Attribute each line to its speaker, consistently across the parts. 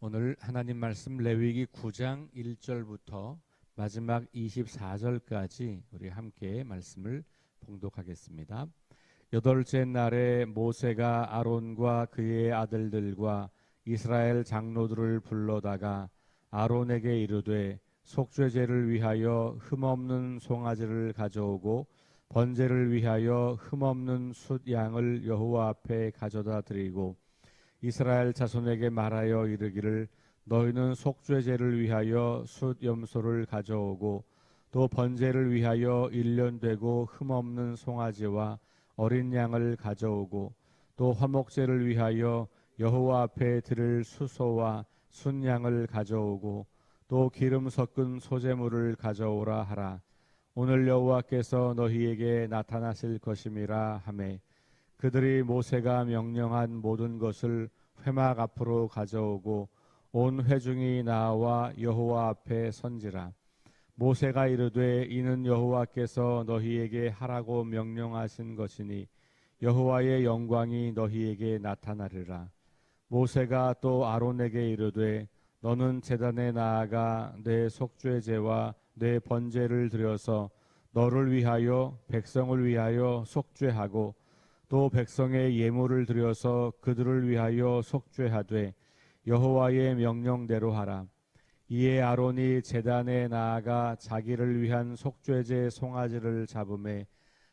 Speaker 1: 오늘 하나님 말씀 레위기 9장 1절부터 마지막 24절까지 우리 함께 말씀을 봉독하겠습니다. 여덟째 날에 모세가 아론과 그의 아들들과 이스라엘 장로들을 불러다가 아론에게 이르되 속죄제를 위하여 흠없는 송아지를 가져오고 번제를 위하여 흠없는 숫 양을 여호와 앞에 가져다 드리고 이스라엘 자손에게 말하여 이르기를 너희는 속죄제를 위하여 숫 염소를 가져오고 또 번제를 위하여 1년 되고 흠없는 송아지와 어린 양을 가져오고 또 화목제를 위하여 여호와 앞에 드릴 수소와 순양을 가져오고 또 기름 섞은 소제물을 가져오라 하라. 오늘 여호와께서 너희에게 나타나실 것임이라 하매 그들이 모세가 명령한 모든 것을 회막 앞으로 가져오고 온 회중이 나와 여호와 앞에 선지라. 모세가 이르되 이는 여호와께서 너희에게 하라고 명령하신 것이니 여호와의 영광이 너희에게 나타나리라. 모세가 또 아론에게 이르되 너는 제단에 나아가 내 속죄제와 내 번제를 드려서 너를 위하여 백성을 위하여 속죄하고 또 백성의 예물을 드려서 그들을 위하여 속죄하되 여호와의 명령대로 하라. 이에 아론이 제단에 나아가 자기를 위한 속죄제 송아지를 잡음에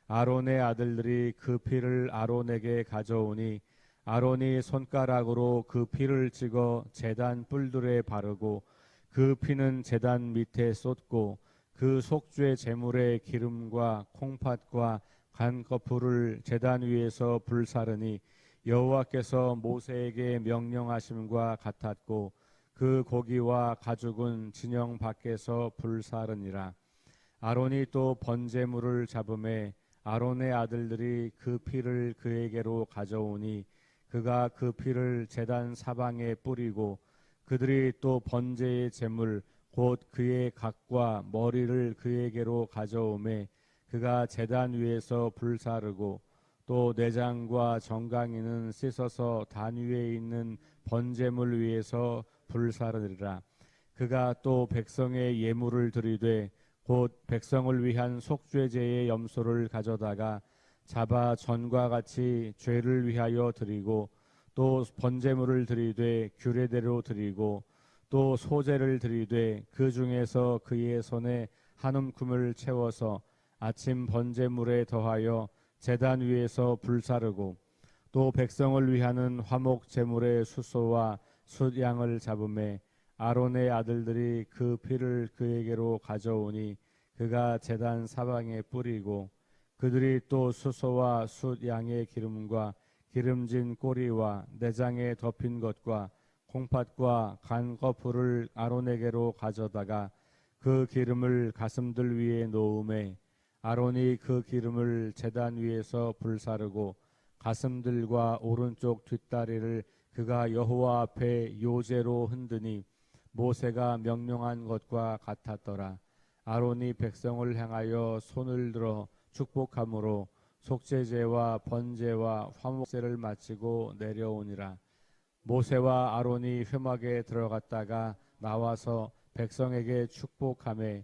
Speaker 1: 아론의 아들들이 그 피를 아론에게 가져오니 아론이 손가락으로 그 피를 찍어 제단 뿔들에 바르고 그 피는 제단 밑에 쏟고 그 속죄 제물의 기름과 콩팥과 간거풀을 제단 위에서 불사르니 여호와께서 모세에게 명령하심과 같았고 그 고기와 가죽은 진영 밖에서 불사르니라. 아론이 또 번제물을 잡음에 아론의 아들들이 그 피를 그에게로 가져오니 그가 그 피를 제단 사방에 뿌리고 그들이 또 번제의 제물 곧 그의 각과 머리를 그에게로 가져오매 그가 제단 위에서 불사르고 또 내장과 정강이는 씻어서 단 위에 있는 번제물 위에서 불사르리라. 그가 또 백성의 예물을 드리되 곧 백성을 위한 속죄제의 염소를 가져다가 잡아 전과 같이 죄를 위하여 드리고 또 번제물을 드리되 규례대로 드리고 또 소제를 드리되 그 중에서 그의 손에 한 움큼을 채워서 아침 번제물에 더하여 제단 위에서 불사르고 또 백성을 위하는 화목 제물의 수소와 숫양을 잡음에 아론의 아들들이 그 피를 그에게로 가져오니 그가 제단 사방에 뿌리고 그들이 또 수소와 숫양의 기름과 기름진 꼬리와 내장에 덮인 것과 콩팥과 간거풀을 아론에게로 가져다가 그 기름을 가슴들 위에 놓음에 아론이 그 기름을 제단 위에서 불사르고 가슴들과 오른쪽 뒷다리를 그가 여호와 앞에 요제로 흔드니 모세가 명령한 것과 같았더라. 아론이 백성을 향하여 손을 들어 축복함으로 속죄제와 번제와 화목제를 마치고 내려오니라. 모세와 아론이 회막에 들어갔다가 나와서 백성에게 축복하매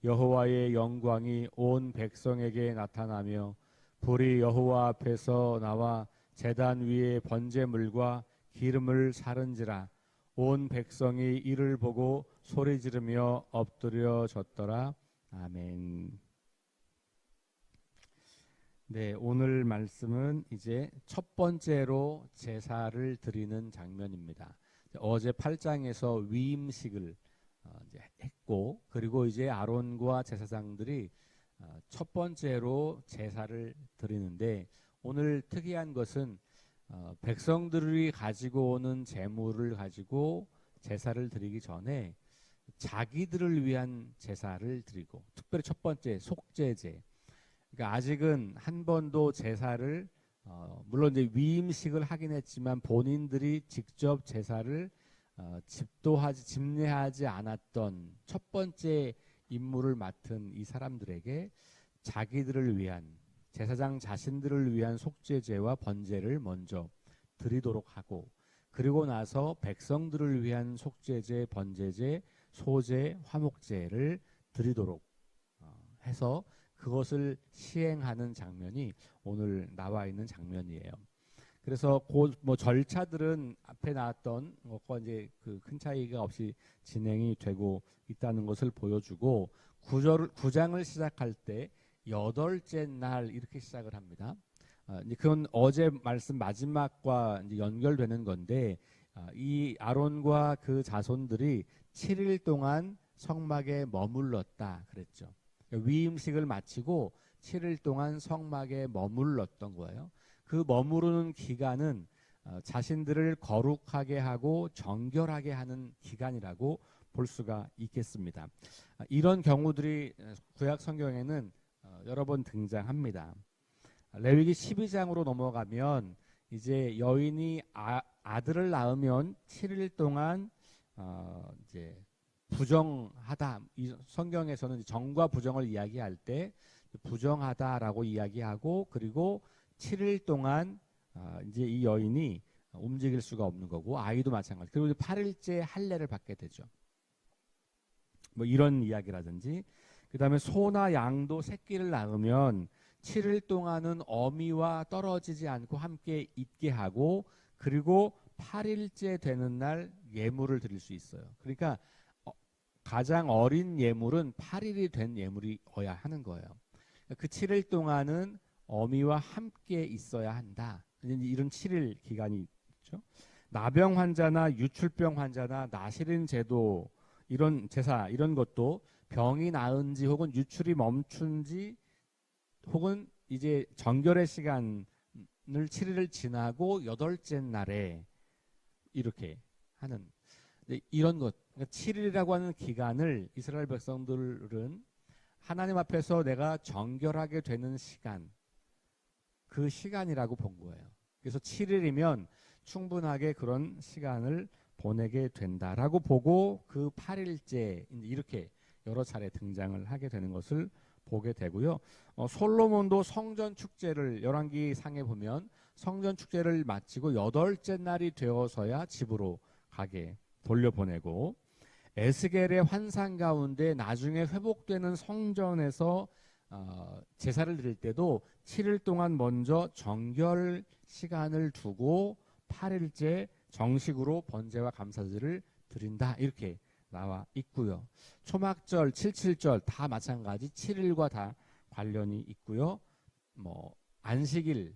Speaker 1: 여호와의 영광이 온 백성에게 나타나며 불이 여호와 앞에서 나와 제단 위에 번제물과 기름을 사른지라. 온 백성이 이를 보고 소리 지르며 엎드려졌더라. 아멘. 네, 오늘 말씀은 이제 첫 번째로 제사를 드리는 장면입니다. 어제 8장에서 위임식을 이제 했고, 그리고 이제 아론과 제사장들이 첫 번째로 제사를 드리는데, 오늘 특이한 것은 백성들이 가지고 오는 제물을 가지고 제사를 드리기 전에 자기들을 위한 제사를 드리고, 특별히 첫 번째 속죄제. 그러니까 아직은 한 번도 제사를 물론 이제 위임식을 하긴 했지만 본인들이 직접 제사를 집례하지 않았던 첫 번째 임무를 맡은 이 사람들에게 자기들을 위한 제사장 자신들을 위한 속죄제와 번제를 먼저 드리도록 하고 그리고 나서 백성들을 위한 속죄제, 번제제, 소제, 화목제를 드리도록 해서 그것을 시행하는 장면이 오늘 나와 있는 장면이에요. 그래서 뭐 절차들은 앞에 나왔던 것과 이제 그 큰 차이가 없이 진행이 되고 있다는 것을 보여주고, 9장을 시작할 때 여덟째 날 이렇게 시작을 합니다. 이제 그건 어제 말씀 마지막과 이제 연결되는 건데, 이 아론과 그 자손들이 7일 동안 성막에 머물렀다 그랬죠. 위임식을 마치고 7일 동안 성막에 머물렀던 거예요. 그 머무르는 기간은 자신들을 거룩하게 하고 정결하게 하는 기간이라고 볼 수가 있겠습니다. 이런 경우들이 구약 성경에는 여러 번 등장합니다. 레위기 12장으로 넘어가면 이제 여인이 아들을 낳으면 7일 동안 이제 부정하다. 이 성경에서는 정과 부정을 이야기할 때 부정하다라고 이야기하고, 그리고 7일 동안 이제 이 여인이 움직일 수가 없는 거고, 아이도 마찬가지. 그리고 8일째 할례를 받게 되죠. 뭐 이런 이야기라든지, 그 다음에 소나 양도 새끼를 낳으면 7일 동안은 어미와 떨어지지 않고 함께 있게 하고, 그리고 8일째 되는 날 예물을 드릴 수 있어요. 그러니까 가장 어린 예물은 8일이 된 예물이어야 하는 거예요. 그 7일 동안은 어미와 함께 있어야 한다. 이런 7일 기간이 있죠. 나병 환자나 유출병 환자나 나실인 제도, 이런 제사, 이런 것도 병이 나은지 혹은 유출이 멈춘지 혹은 이제 정결의 시간을 7일을 지나고 8째 날에 이렇게 하는 이런 것. 그러니까 7일이라고 하는 기간을 이스라엘 백성들은 하나님 앞에서 내가 정결하게 되는 시간, 그 시간이라고 본 거예요. 그래서 7일이면 충분하게 그런 시간을 보내게 된다라고 보고, 그 8일째 이렇게 여러 차례 등장을 하게 되는 것을 보게 되고요. 솔로몬도 성전 축제를 열왕기 상에 보면 성전 축제를 마치고 8째 날이 되어서야 집으로 가게 돌려보내고, 에스겔의 환상 가운데 나중에 회복되는 성전에서 제사를 드릴 때도 7일 동안 먼저 정결 시간을 두고 8일째 정식으로 번제와 감사제를 드린다, 이렇게 나와 있고요. 초막절, 칠칠절 다 마찬가지 7일과 다 관련이 있고요. 뭐 안식일,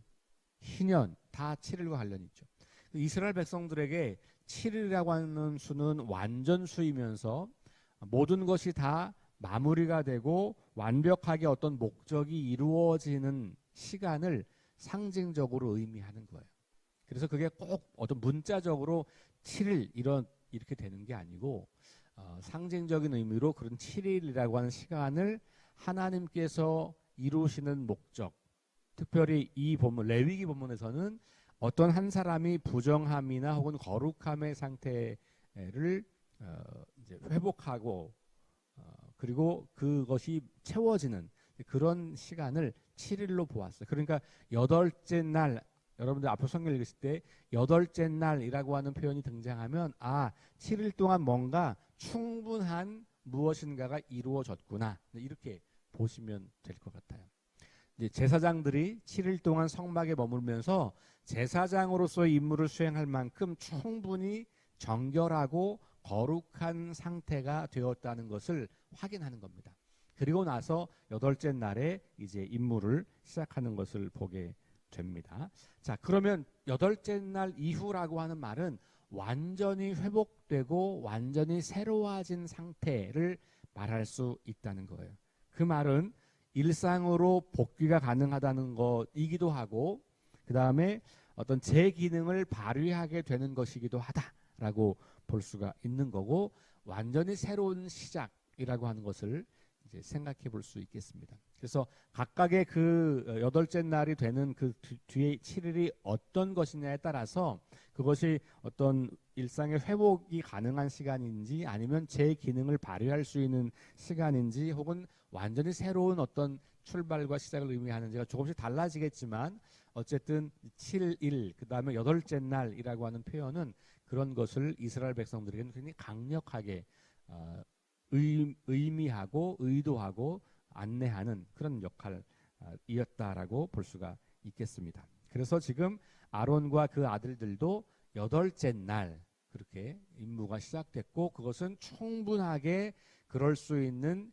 Speaker 1: 희년 다 7일과 관련이 있죠. 이스라엘 백성들에게 7일이라고 하는 수는 완전수이면서 모든 것이 다 마무리가 되고 완벽하게 어떤 목적이 이루어지는 시간을 상징적으로 의미하는 거예요. 그래서 그게 꼭 어떤 문자적으로 7일 이렇게 되는 게 아니고, 상징적인 의미로 그런 7일이라고 하는 시간을 하나님께서 이루시는 목적, 특별히 이 본문 레위기 본문에서는 어떤 한 사람이 부정함이나 혹은 거룩함의 상태를 이제 회복하고 그리고 그것이 채워지는 그런 시간을 7일로 보았어요. 그러니까 8째 날, 여러분들 앞으로 성경 읽으실 때 8째 날이라고 하는 표현이 등장하면 7일 동안 뭔가 충분한 무엇인가가 이루어졌구나, 이렇게 보시면 될 것 같아요. 이제 제사장들이 7일 동안 성막에 머물면서 제사장으로서의 임무를 수행할 만큼 충분히 정결하고 거룩한 상태가 되었다는 것을 확인하는 겁니다. 그리고 나서 8째 날에 이제 임무를 시작하는 것을 보게 됩니다. 자, 그러면 8째 날 이후라고 하는 말은 완전히 회복되고 완전히 새로워진 상태를 말할 수 있다는 거예요. 그 말은 일상으로 복귀가 가능하다는 것이기도 하고, 그 다음에 어떤 제 기능을 발휘하게 되는 것이기도 하다라고 볼 수가 있는 거고, 완전히 새로운 시작이라고 하는 것을 이제 생각해 볼 수 있겠습니다. 그래서 각각의 그 8째 날이 되는 그 뒤에 7일이 어떤 것이냐에 따라서 그것이 어떤 일상의 회복이 가능한 시간인지, 아니면 제 기능을 발휘할 수 있는 시간인지, 혹은 완전히 새로운 어떤 출발과 시작을 의미하는지가 조금씩 달라지겠지만, 어쨌든 7일 그다음에 여덟째 날이라고 하는 표현은 그런 것을 이스라엘 백성들에게는 굉장히 강력하게 의미하고 의도하고 안내하는 그런 역할이었다라고 볼 수가 있겠습니다. 그래서 지금 아론과 그 아들들도 여덟째 날 그렇게 임무가 시작됐고 그것은 충분하게 그럴 수 있는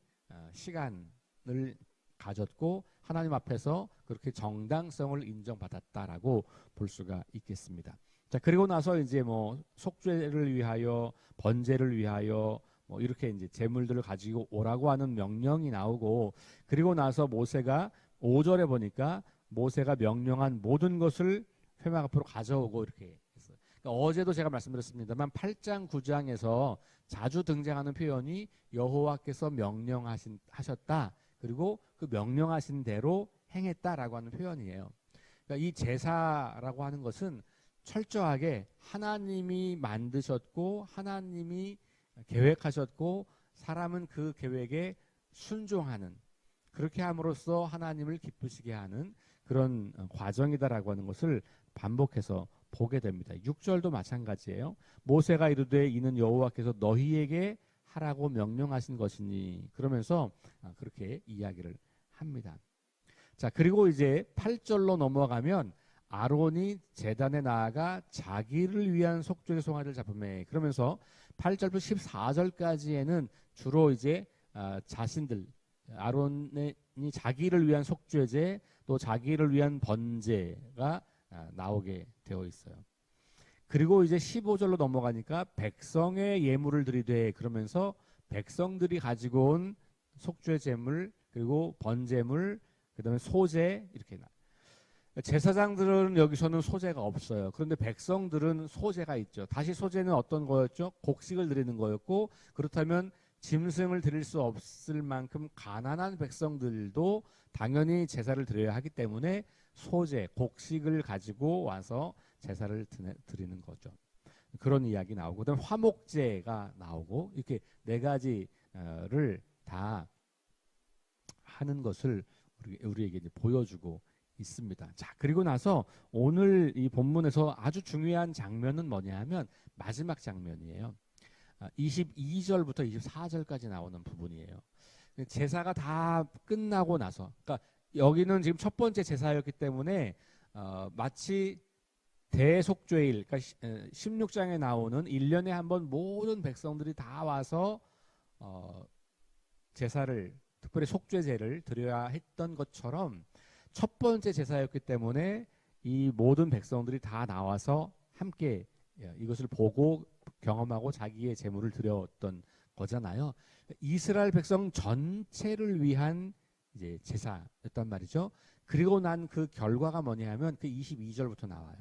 Speaker 1: 시간을 가졌고 하나님 앞에서 그렇게 정당성을 인정받았다라고 볼 수가 있겠습니다. 자, 그리고 나서 이제 뭐 속죄를 위하여 번제를 위하여 뭐 이렇게 이제 제물들을 가지고 오라고 하는 명령이 나오고 그리고 나서 모세가 5절에 보니까 모세가 명령한 모든 것을 회막 앞으로 가져오고 이렇게 했어요. 그러니까 어제도 제가 말씀드렸습니다만 8장 9장에서 자주 등장하는 표현이 여호와께서 명령하셨다. 그리고 그 명령하신 대로 행했다라고 하는 표현이에요. 그러니까 이 제사라고 하는 것은 철저하게 하나님이 만드셨고 하나님이 계획하셨고 사람은 그 계획에 순종하는 그렇게 함으로써 하나님을 기쁘시게 하는 그런 과정이다라고 하는 것을 반복해서 보게 됩니다. 6절도 마찬가지예요. 모세가 이르되 이는 여호와께서 너희에게 하라고 명령하신 것이니 그러면서 그렇게 이야기를 합니다. 자, 그리고 이제 8절로 넘어가면 아론이 제단에 나아가 자기를 위한 속죄 송아지를 잡으매 그러면서 8절부터 14절까지에는 주로 이제 자신들 아론이 자기를 위한 속죄제 또 자기를 위한 번제가 나오게 되어 있어요. 그리고 이제 15절로 넘어가니까 백성의 예물을 드리되 그러면서 백성들이 가지고 온 속죄 제물 그리고 번제물 그다음에 소제 이렇게 제사장들은 여기서는 소제가 없어요. 그런데 백성들은 소제가 있죠. 다시 소제는 어떤 거였죠? 곡식을 드리는 거였고 그렇다면 짐승을 드릴 수 없을 만큼 가난한 백성들도 당연히 제사를 드려야 하기 때문에 소제, 곡식을 가지고 와서 제사를 드리는 거죠. 그런 이야기 나오고 그다음에 화목제가 나오고 이렇게 네 가지를 다 하는 것을 우리에게 이제 보여주고 있습니다. 자, 그리고 나서 오늘 이 본문에서 아주 중요한 장면은 뭐냐 하면 마지막 장면이에요. 22절부터 24절까지 나오는 부분이에요. 제사가 다 끝나고 나서 그러니까 여기는 지금 첫 번째 제사였기 때문에 마치 대속죄일 그러니까 16장에 나오는 1년에 한 번 모든 백성들이 다 와서 제사를 특별히 속죄제를 드려야 했던 것처럼 첫 번째 제사였기 때문에 이 모든 백성들이 다 나와서 함께 이것을 보고 경험하고 자기의 제물을 드렸던 거잖아요. 이스라엘 백성 전체를 위한 이제 제사였단 말이죠. 그리고 난 그 결과가 뭐냐면 그 22절부터 나와요.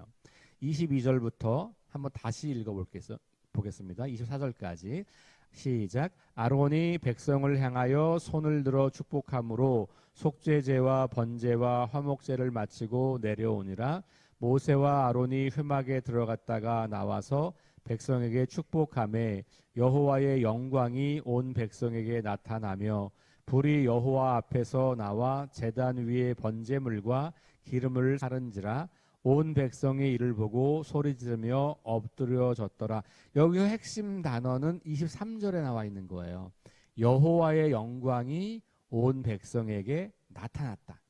Speaker 1: 22절부터 한번 다시 읽어보겠습니다. 24절까지 시작. 아론이 백성을 향하여 손을 들어 축복함으로 속죄제와 번제와 화목제를 마치고 내려오니라. 모세와 아론이 회막에 들어갔다가 나와서 백성에게 축복하매 여호와의 영광이 온 백성에게 나타나며 불이 여호와 앞에서 나와 제단 위에 번제물과 기름을 사른지라. 온 백성이 이를 보고 소리 지르며 엎드려졌더라. 여기서 핵심 단어는 23절에 나와 있는 거예요. 여호와의 영광이 온 백성에게 나타났다.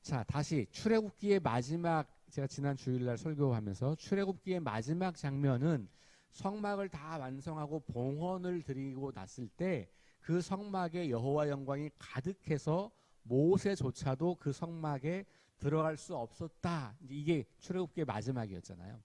Speaker 1: 자, 다시 출애굽기의 마지막 제가 지난 주일날 설교하면서 출애굽기의 마지막 장면은 성막을 다 완성하고 봉헌을 드리고 났을 때 그 성막에 여호와 영광이 가득해서 모세조차도 그 성막에 들어갈 수 없었다. 이게 출애굽기의 마지막이었잖아요.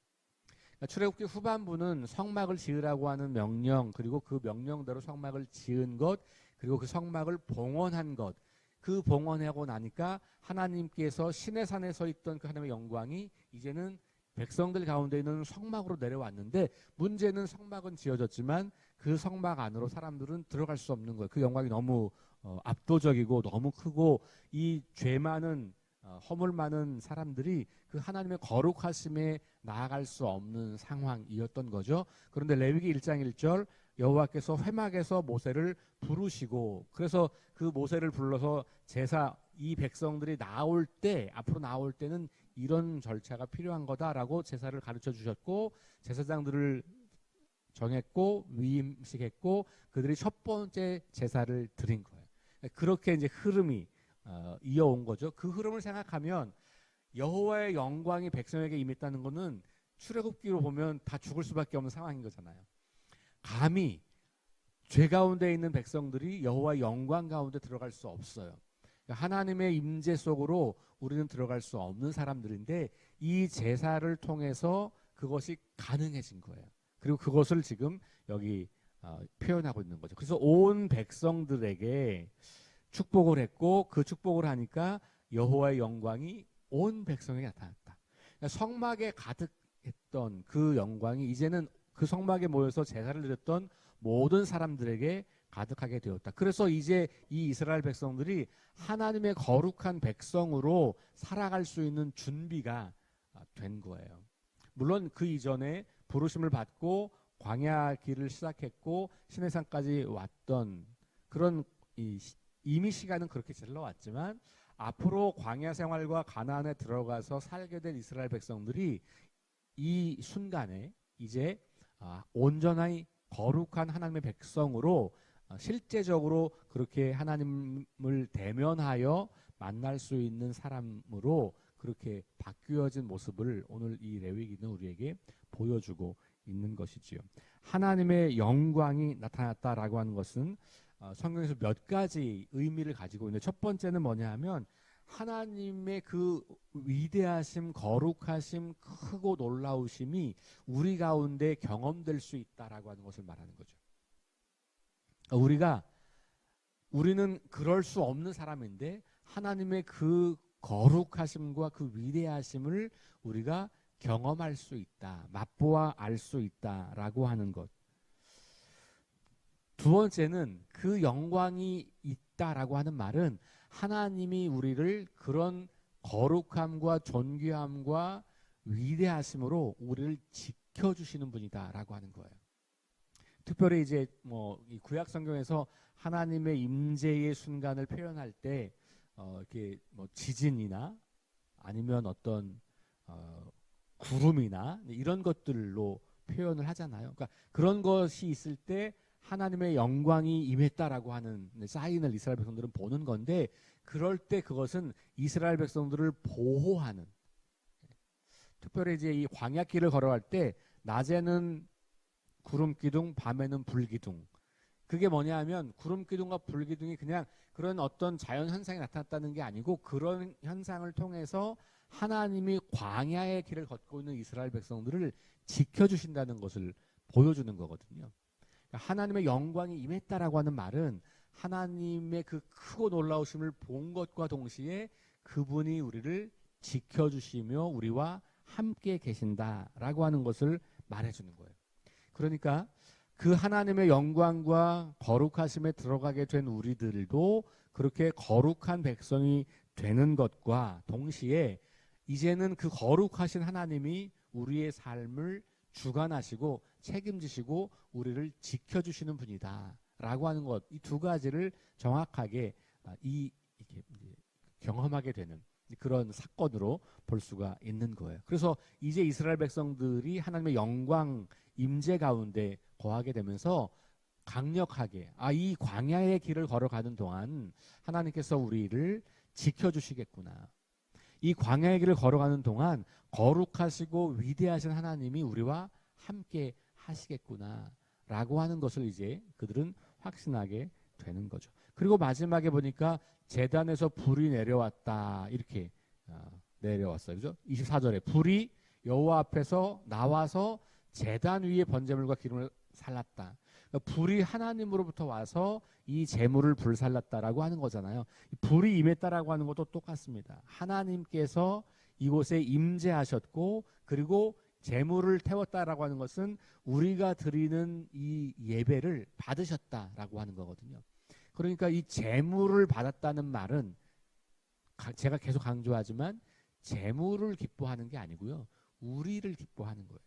Speaker 1: 그러니까 출애굽기 후반부는 성막을 지으라고 하는 명령 그리고 그 명령대로 성막을 지은 것 그리고 그 성막을 봉헌한 것 그 봉헌하고 나니까 하나님께서 시내 산에 서 있던 그 하나님의 영광이 이제는 백성들 가운데 있는 성막으로 내려왔는데 문제는 성막은 지어졌지만 그 성막 안으로 사람들은 들어갈 수 없는 거예요. 그 영광이 너무 압도적이고 너무 크고 이 죄 많은 허물 많은 사람들이 그 하나님의 거룩하심에 나아갈 수 없는 상황이었던 거죠. 그런데 레위기 1장 1절 여호와께서 회막에서 모세를 부르시고 그래서 그 모세를 불러서 제사 이 백성들이 나올 때 앞으로 나올 때는 이런 절차가 필요한 거다라고 제사를 가르쳐 주셨고 제사장들을 정했고 위임식했고 그들이 첫 번째 제사를 드린 거예요. 그렇게 이제 흐름이 이어온 거죠. 그 흐름을 생각하면 여호와의 영광이 백성에게 임했다는 것은 출애굽기로 보면 다 죽을 수밖에 없는 상황인 거잖아요. 감히 죄 가운데 있는 백성들이 여호와의 영광 가운데 들어갈 수 없어요. 하나님의 임재 속으로 우리는 들어갈 수 없는 사람들인데 이 제사를 통해서 그것이 가능해진 거예요. 그리고 그것을 지금 여기 표현하고 있는 거죠. 그래서 온 백성들에게 축복을 했고 그 축복을 하니까 여호와의 영광이 온 백성에게 나타났다. 그러니까 성막에 가득했던 그 영광이 이제는 그 성막에 모여서 제사를 드렸던 모든 사람들에게 가득하게 되었다. 그래서 이제 이 이스라엘 백성들이 하나님의 거룩한 백성으로 살아갈 수 있는 준비가 된 거예요. 물론 그 이전에 부르심을 받고 광야 길을 시작했고 시내산까지 왔던 그런 이미 시간은 그렇게 흘러왔지만 앞으로 광야 생활과 가나안에 들어가서 살게 될 이스라엘 백성들이 이 순간에 이제 온전히 거룩한 하나님의 백성으로 실제적으로 그렇게 하나님을 대면하여 만날 수 있는 사람으로 그렇게 바뀌어진 모습을 오늘 이 레위기는 우리에게 보여주고 있는 것이지요. 하나님의 영광이 나타났다라고 하는 것은 성경에서 몇 가지 의미를 가지고 있는데 첫 번째는 뭐냐 하면 하나님의 그 위대하심, 거룩하심, 크고 놀라우심이 우리 가운데 경험될 수 있다라고 하는 것을 말하는 거죠. 우리는 그럴 수 없는 사람인데 하나님의 그 거룩하심과 그 위대하심을 우리가 경험할 수 있다, 맛보아 알 수 있다라고 하는 것. 두 번째는 그 영광이 있다라고 하는 말은 하나님이 우리를 그런 거룩함과 존귀함과 위대하심으로 우리를 지켜주시는 분이다라고 하는 거예요. 특별히 이제 이 구약 성경에서 하나님의 임재의 순간을 표현할 때 이렇게 지진이나 아니면 어떤 구름이나 이런 것들로 표현을 하잖아요. 그러니까 그런 것이 있을 때 하나님의 영광이 임했다라고 하는 사인을 이스라엘 백성들은 보는 건데 그럴 때 그것은 이스라엘 백성들을 보호하는 특별히 이제 이 광야길을 걸어갈 때 낮에는 구름 기둥, 밤에는 불 기둥. 그게 뭐냐 하면 구름 기둥과 불 기둥이 그냥 그런 어떤 자연 현상이 나타났다는 게 아니고 그런 현상을 통해서 하나님이 광야의 길을 걷고 있는 이스라엘 백성들을 지켜주신다는 것을 보여주는 거거든요. 하나님의 영광이 임했다라고 하는 말은 하나님의 그 크고 놀라우심을 본 것과 동시에 그분이 우리를 지켜주시며 우리와 함께 계신다라고 하는 것을 말해주는 거예요. 그러니까 그 하나님의 영광과 거룩하심에 들어가게 된 우리들도 그렇게 거룩한 백성이 되는 것과 동시에 이제는 그 거룩하신 하나님이 우리의 삶을 주관하시고 책임지시고 우리를 지켜주시는 분이다 라고 하는 것, 이 두 가지를 정확하게 이렇게 경험하게 되는 그런 사건으로 볼 수가 있는 거예요. 그래서 이제 이스라엘 백성들이 하나님의 영광 임재 가운데 거하게 되면서 강력하게 이 광야의 길을 걸어가는 동안 하나님께서 우리를 지켜주시겠구나. 이 광야의 길을 걸어가는 동안 거룩하시고 위대하신 하나님이 우리와 함께 하시겠구나 라고 하는 것을 이제 그들은 확신하게 되는 거죠. 그리고 마지막에 보니까 제단에서 불이 내려왔다 이렇게 내려왔어요. 그죠? 24절에 불이 여호와 앞에서 나와서 제단 위에 번제물과 기름을 살랐다. 그러니까 불이 하나님으로부터 와서 이 제물을 불살랐다라고 하는 거잖아요. 불이 임했다라고 하는 것도 똑같습니다. 하나님께서 이곳에 임재하셨고 그리고 제물을 태웠다라고 하는 것은 우리가 드리는 이 예배를 받으셨다라고 하는 거거든요. 그러니까 이 제물을 받았다는 말은 제가 계속 강조하지만 제물을 기뻐하는 게 아니고요. 우리를 기뻐하는 거예요.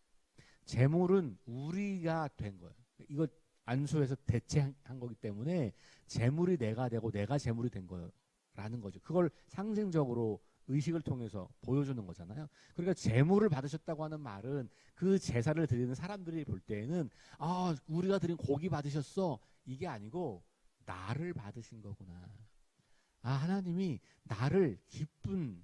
Speaker 1: 제물은 우리가 된 거예요. 이거 안수에서 대체한 거기 때문에 제물이 내가 되고 내가 제물이 된 거라는 거죠. 그걸 상징적으로 의식을 통해서 보여주는 거잖아요. 그러니까 제물을 받으셨다고 하는 말은 그 제사를 드리는 사람들이 볼 때에는 아, 우리가 드린 고기 받으셨어, 이게 아니고 나를 받으신 거구나. 아, 하나님이 나를 기쁨의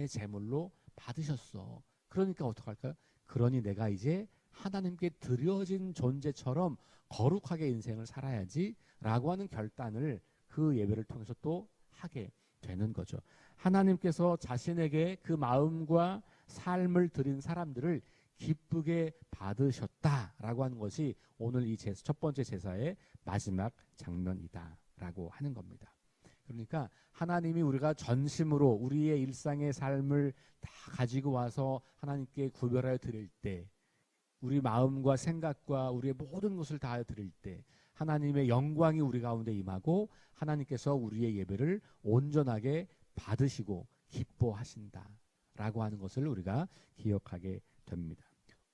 Speaker 1: 제물로 받으셨어. 그러니까 어떡할까요? 그러니 내가 이제 하나님께 드려진 존재처럼 거룩하게 인생을 살아야지 라고 하는 결단을 그 예배를 통해서 또 하게 되는 거죠. 하나님께서 자신에게 그 마음과 삶을 드린 사람들을 기쁘게 받으셨다라고 하는 것이 오늘 이 첫 번째 제사의 마지막 장면이다라고 하는 겁니다. 그러니까 하나님이 우리가 전심으로 우리의 일상의 삶을 다 가지고 와서 하나님께 구별하여 드릴 때, 우리 마음과 생각과 우리의 모든 것을 다하여 드릴 때 하나님의 영광이 우리 가운데 임하고 하나님께서 우리의 예배를 온전하게 받으시고 기뻐하신다라고 하는 것을 우리가 기억하게 됩니다.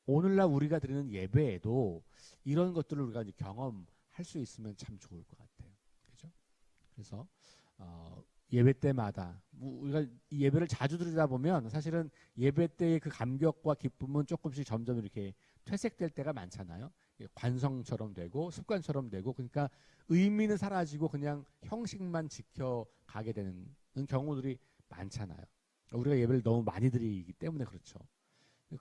Speaker 1: 오늘날 우리가 드리는 예배에도 이런 것들을 우리가 이제 경험할 수 있으면 참 좋을 것 같아요. 그렇죠? 그래서 예배 때마다 우리가 이 예배를 자주 드리다 보면 사실은 예배 때의 그 감격과 기쁨은 조금씩 점점 이렇게 퇴색될 때가 많잖아요. 관성처럼 되고 습관처럼 되고, 그러니까 의미는 사라지고 그냥 형식만 지켜가게 되는 경우들이 많잖아요. 우리가 예배를 너무 많이 드리기 때문에 그렇죠.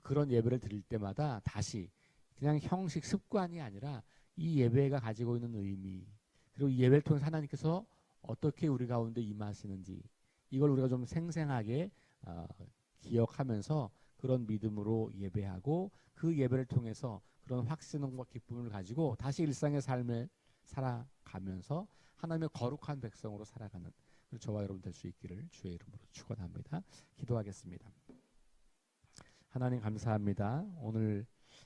Speaker 1: 그런 예배를 드릴 때마다 다시 그냥 형식 습관이 아니라 이 예배가 가지고 있는 의미, 그리고 이 예배를 통해서 하나님께서 어떻게 우리 가운데 임하시는지 이걸 우리가 좀 생생하게 기억하면서 그런 믿음으로 예배하고 그 예배를 통해서 그런 확신과 기쁨을 가지고 다시 일상의 삶을 살아가면서 하나님의 거룩한 백성으로 살아가는 저와 여러분 될 수 있기를 주의 이름으로 축원합니다. 기도하겠습니다. 하나님 감사합니다. 오늘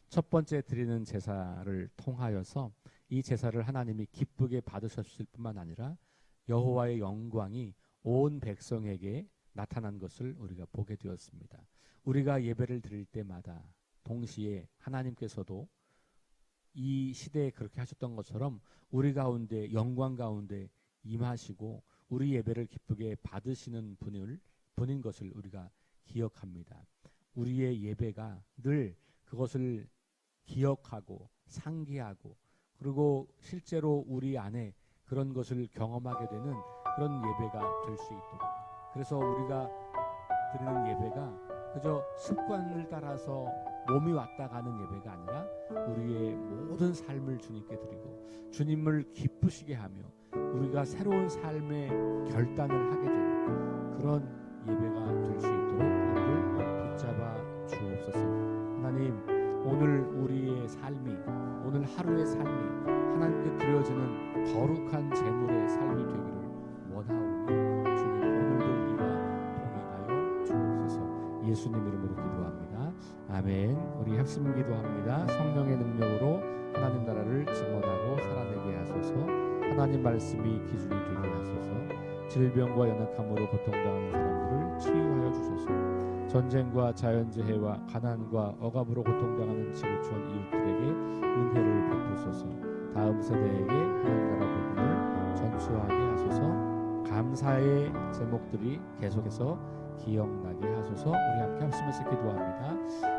Speaker 1: 첫 번째 드리는 제사를 통하여서 이 제사를 하나님이 기쁘게 받으셨을 뿐만 아니라 여호와의 영광이 온 백성에게 나타난 것을 우리가 보게 되었습니다. 우리가 예배를 드릴 때마다 동시에 하나님께서도 이 시대에 그렇게 하셨던 것처럼 우리 가운데 영광 가운데 임하시고 우리 예배를 기쁘게 받으시는 분인 것을 우리가 기억합니다. 우리의 예배가 늘 그것을 기억하고 상기하고 그리고 실제로 우리 안에 그런 것을 경험하게 되는 그런 예배가 될 수 있도록, 그래서 우리가 드리는 예배가 그저 습관을 따라서 몸이 왔다 가는 예배가 아니라 우리의 모든 삶을 주님께 드리고 주님을 기쁘시게 하며 우리가 새로운 삶의 결단을 하게 되는 그런 예배가 될 수 있도록 우리를 붙잡아 주옵소서. 하나님, 오늘 우리의 삶이, 오늘 하루의 삶이 하나님께 드려지는 거룩한 제물의 삶이 되기를 원하오니 주님 오늘도 우리와 동행하여 주옵소서. 예수님 이름으로 기도합니다. 아멘. 우리 합심 기도합니다. 성령의 능력으로 하나님 나라를 증언하고 살아내게 하소서. 하나님 말씀이 기준이 되게 하소서. 질병과 연약함으로 고통당하는 사람들을 치유하여 주소서. 전쟁과 자연재해와 가난과 억압으로 고통당하는 지구촌 이웃들에게 은혜를 베푸소서. 다음 세대에게 하나님 나라 복음을 전수하게 하소서. 감사의 제목들이 계속해서 기억나게 하소서. 우리 함께 합심해서 기도합니다.